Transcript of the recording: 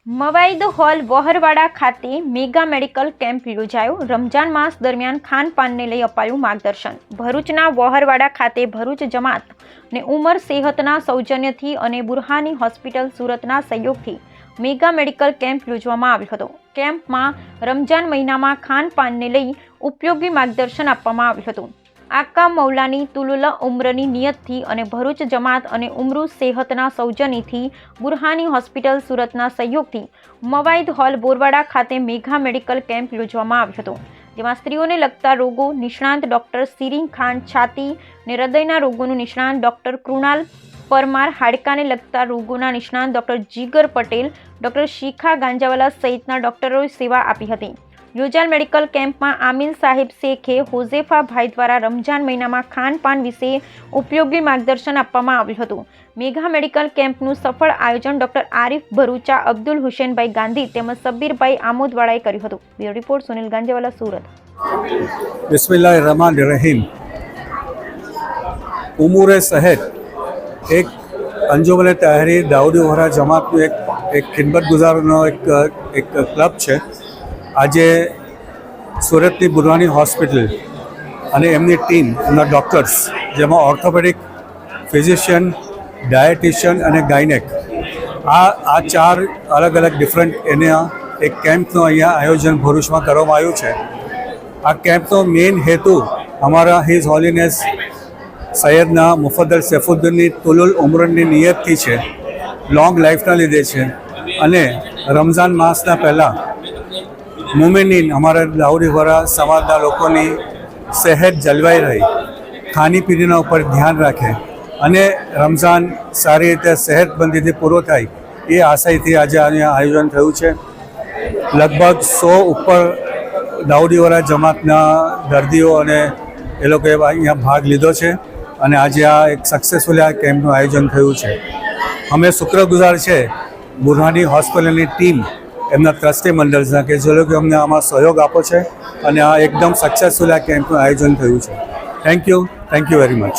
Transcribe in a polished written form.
મવાઈદ hall વહરવાડા ખાતે mega medical camp યોજાયો। રમજાન માસ દરમિયાન ખાનપાનને લઈ અપાયું માર્ગદર્શન। ભરૂચના વહરવાડા ખાતે ભરૂચ જમાત ને ઉમર સેહતના સૌજન્યથી અને બુરહાની હોસ્પિટલ સુરતના સહયોગથી મેગા મેડિકલ કેમ્પ યોજવામાં આવ્યો હતો। કેમ્પમાં રમજાન મહિનામાં ખાનપાનને લઈ ઉપયોગી માર્ગદર્શન આપવામાં આવ્યું હતું। આકા મૌલાની તુલુલ ઉમ્રની નિયતથી અને ભરૂચ જમાત અને ઉમરુ સેહતના સૌજન્યથી બુરહાની હોસ્પિટલ સુરતના સહયોગથી મવાઈદ હોલ બોરવાડા ખાતે મેગા મેડિકલ કેમ્પ યોજવામાં આવ્યો હતો, જેમાં સ્ત્રીઓને લગતા રોગો નિષ્ણાંત ડોક્ટર સિરીન ખાન, છાતી અને હૃદયના રોગોનું નિષ્ણાંત ડોક્ટર કૃણાલ પરમાર, હાડકાને લગતા રોગોના નિષ્ણાંત ડોક્ટર જીગર પટેલ, ડોક્ટર શિખા ગાંજાવાલા સહિતના ડોક્ટરોએ સેવા આપી હતી। યોજાયેલ મેડિકલ કેમ્પમાં આમિલ સાહેબ શેખે હોઝેફા ભાઈ દ્વારા રમજાન મહિનામાં ખાનપાન વિશે ઉપયોગી માર્ગદર્શન આપવામાં આવ્યું હતું। મેગા મેડિકલ કેમ્પનું સફળ આયોજન ડોક્ટર આરિફ ભરૂચા, અબ્દુલ હુસેનભાઈ ગાંધી તેમજ સબ્બીરભાઈ આમોદવાળાએ કર્યું હતું। Bureau report Sunil Ganjawala, Surat. बिस्मिल्लाहिर्रहमानिर्रहीम। उमूर सेहत एक अंजुमन तहरीर दाऊदी वहरा जमातનું એક ખિદમત ગુજારનો એક ક્લબ છે। આજે સુરતની બુરહાની હોસ્પિટલ અને એમની ટીમ, એમના ડૉક્ટર્સ, જેમાં ઓર્થોપેડિક, ફિઝિશિયન, ડાયટિશિયન અને ગાયનેક, આ ચાર અલગ અલગ ડિફરન્ટ એના એક કેમ્પનું અહીંયા આયોજન ભરૂચમાં કરવામાં આવ્યું છે। આ કેમ્પનો મેઇન હેતુ અમારા હિઝ હોલીનેસ સૈયદના મુફદ્દલ સૈફુદ્દીનની તુલુલ ઉમરની નિયતથી છે, લોંગ લાઈફના લીધે છે અને રમઝાન માસના પહેલાં મોમિનીન અમારા દાઉદીવાળા સમાજના લોકોની સેહત જળવાઈ રહી, ખાણીપીણીના ઉપર ધ્યાન રાખે અને રમઝાન સારી રીતે સેહતમંદીથી પૂરો થાય, એ આશયથી આજે અહીંયા આયોજન થયું છે। લગભગ 100 ઉપર દાઉદીવાળા જમાતના દર્દીઓ અને એ લોકોએ અહીંયા ભાગ લીધો છે અને આજે આ એક સક્સેસફુલી આ કેમ્પનું આયોજન થયું છે। અમે શુક્રગુજાર છે બુરહાની હોસ્પિટલની ટીમ, એમના ટ્રસ્ટી મંડળના કે જે લોકો અમને આમાં સહયોગ આપો છે અને આ એકદમ સક્સેસફુલ આ કેમ્પનું આયોજન થયું છે। Thank you very much.